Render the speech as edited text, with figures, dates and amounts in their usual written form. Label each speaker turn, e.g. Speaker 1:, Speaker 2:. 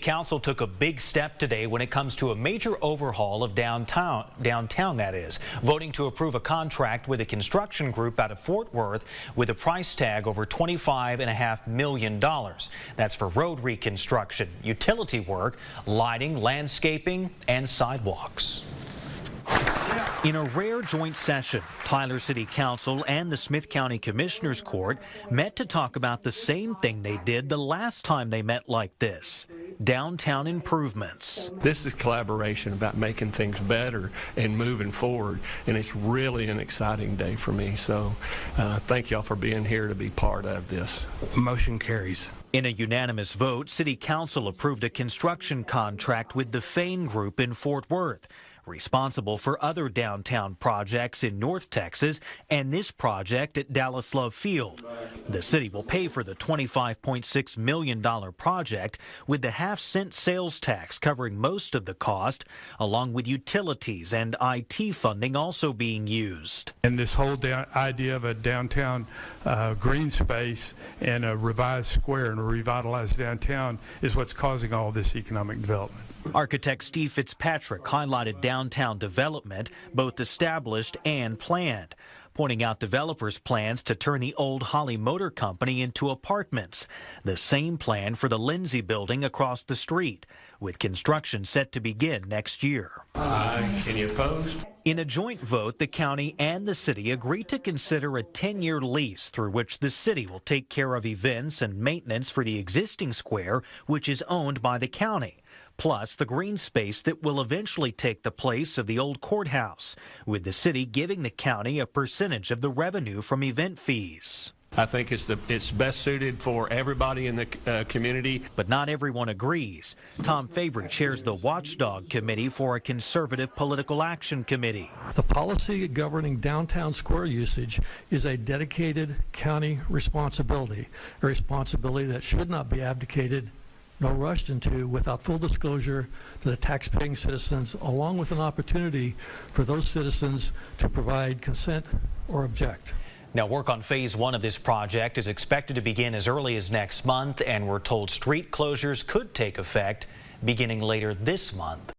Speaker 1: Council took a big step today when it comes to a major overhaul of downtown that is, voting to approve a contract with a construction group out of Fort Worth with a price tag over $25.5 million. That's for road reconstruction, utility work, lighting, landscaping, and sidewalks. In a rare joint session, Tyler City Council and the Smith County Commissioners Court met to talk about the same thing they did the last time they met like this: downtown improvements.
Speaker 2: This is collaboration about making things better and moving forward, and it's really an exciting day for me. So thank y'all for being here to be part of this.
Speaker 3: Motion carries.
Speaker 1: In a unanimous vote, City Council approved a construction contract with the Fain Group in Fort Worth, responsible for other downtown projects in North Texas and this project at Dallas Love Field. The city will pay for the $25.6 million project, with the half-cent sales tax covering most of the cost, along with utilities and IT funding also being used.
Speaker 3: And this whole idea of a downtown green space and a revised square and a revitalized downtown is what's causing all this economic development.
Speaker 1: Architect Steve Fitzpatrick highlighted downtown development, both established and planned, pointing out developers' plans to turn the old Holly Motor Company into apartments, the same plan for the Lindsay building across the street, with construction set to begin next year.
Speaker 2: Aye. Any opposed?
Speaker 1: In a joint vote, the county and the city agreed to consider a 10-year lease through which the city will take care of events and maintenance for the existing square, which is owned by the county, plus the green space that will eventually take the place of the old courthouse, with the city giving the county a percentage of the revenue from event fees.
Speaker 2: I think it's best suited for everybody in the community.
Speaker 1: But not everyone agrees. Tom Fabry chairs the Watchdog Committee for a conservative political action committee.
Speaker 4: The policy governing downtown square usage is a dedicated county responsibility, a responsibility that should not be abdicated nor rushed into without full disclosure to the taxpaying citizens, along with an opportunity for those citizens to provide consent or object.
Speaker 1: Now, work on phase 1 of this project is expected to begin as early as next month, and we're told street closures could take effect beginning later this month.